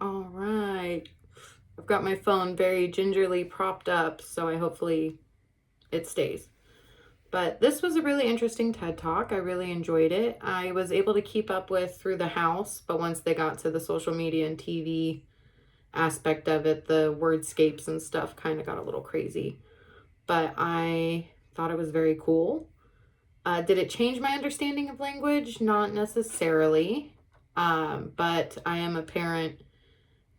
All right. I've got my phone very gingerly propped up, so hopefully it stays. But this was a really interesting TED Talk. I really enjoyed it. I was able to keep up with through the house, but once they got to the social media and TV aspect of it, the wordscapes and stuff kind of got a little crazy. But I thought it was very cool. Did it change my understanding of language? Not necessarily. But I am a parent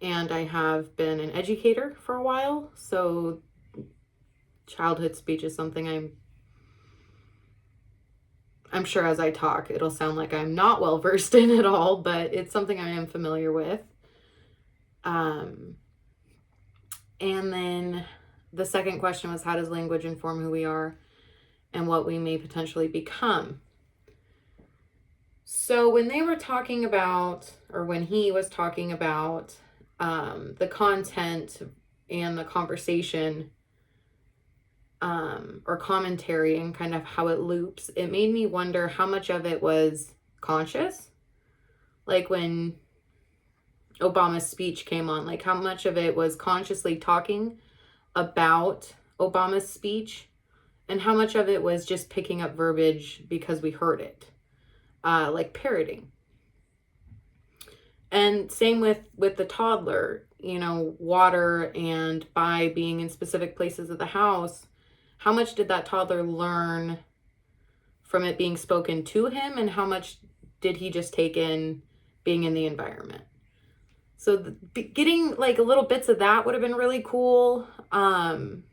and I have been an educator for a while. So childhood speech is something I'm sure as I talk, it'll sound like I'm not well versed in at all, but it's something I am familiar with. And then the second question was, how does language inform who we are and what we may potentially become? So when they were talking about, or when he was talking about the content and the conversation or commentary and kind of how it loops, it made me wonder how much of it was conscious. Like when Obama's speech came on, like how much of it was consciously talking about Obama's speech and how much of it was just picking up verbiage because we heard it, like parroting. And same with the toddler, water and by being in specific places of the house. How much did that toddler learn from it being spoken to him, and how much did he just take in being in the environment? So getting like little bits of that would have been really cool. And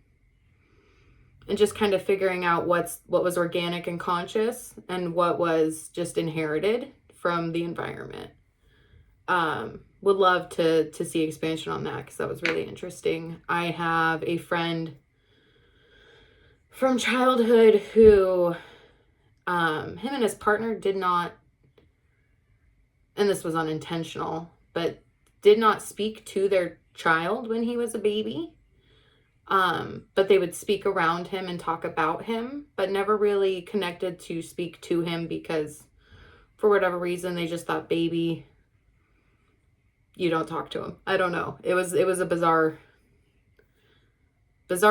just kind of figuring out what was organic and conscious and what was just inherited from the environment. Would love to see expansion on that because that was really interesting. I have a friend from childhood who him and his partner did not, and this was unintentional, but did not speak to their child when he was a baby. But they would speak around him and talk about him, but never really connected to speak to him because for whatever reason, they just thought, baby, you don't talk to him. I don't know. It was a bizarre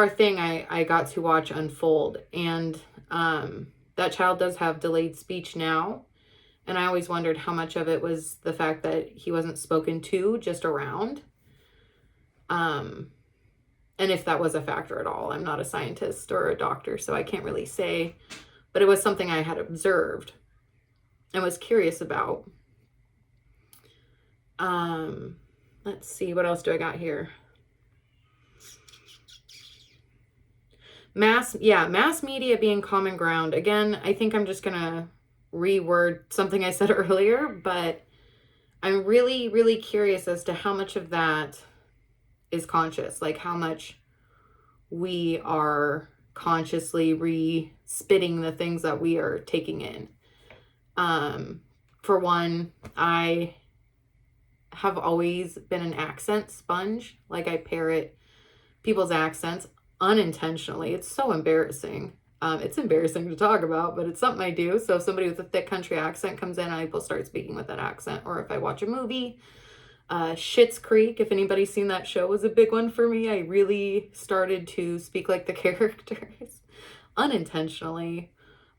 thing I got to watch unfold. And that child does have delayed speech now. And I always wondered how much of it was the fact that he wasn't spoken to, just around. And if that was a factor at all. I'm not a scientist or a doctor, so I can't really say. But it was something I had observed and was curious about. Let's see, what else do I got here? Mass media being common ground. Again, I think I'm just gonna reword something I said earlier, but I'm really, really curious as to how much of that is conscious, like how much we are consciously re-spitting the things that we are taking in. For one, I have always been an accent sponge. Like I parrot people's accents unintentionally. It's so embarrassing. It's embarrassing to talk about, but it's something I do. So if somebody with a thick country accent comes in, I will start speaking with that accent. Or if I watch a movie, Schitt's Creek, if anybody's seen that show, was a big one for me. I really started to speak like the characters unintentionally.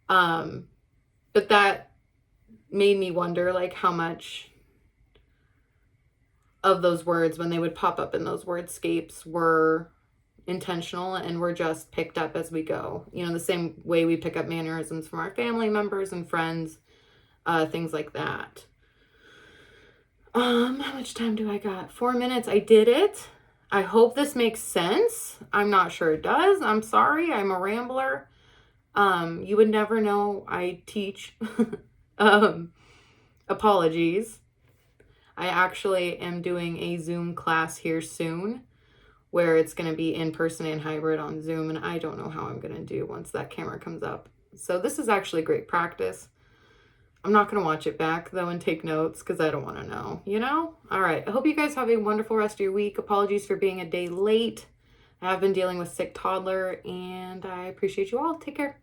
But that made me wonder like how much of those words, when they would pop up in those wordscapes, were intentional and were just picked up as we go. The same way we pick up mannerisms from our family members and friends, things like that. How much time do I got? 4 minutes. I did it. I hope this makes sense. I'm not sure it does. I'm sorry. I'm a rambler. You would never know I teach. Apologies. I actually am doing a Zoom class here soon where it's going to be in person and hybrid on Zoom, and I don't know how I'm going to do once that camera comes up. So this is actually great practice. I'm not going to watch it back, though, and take notes because I don't want to know, All right. I hope you guys have a wonderful rest of your week. Apologies for being a day late. I have been dealing with sick toddler, and I appreciate you all. Take care.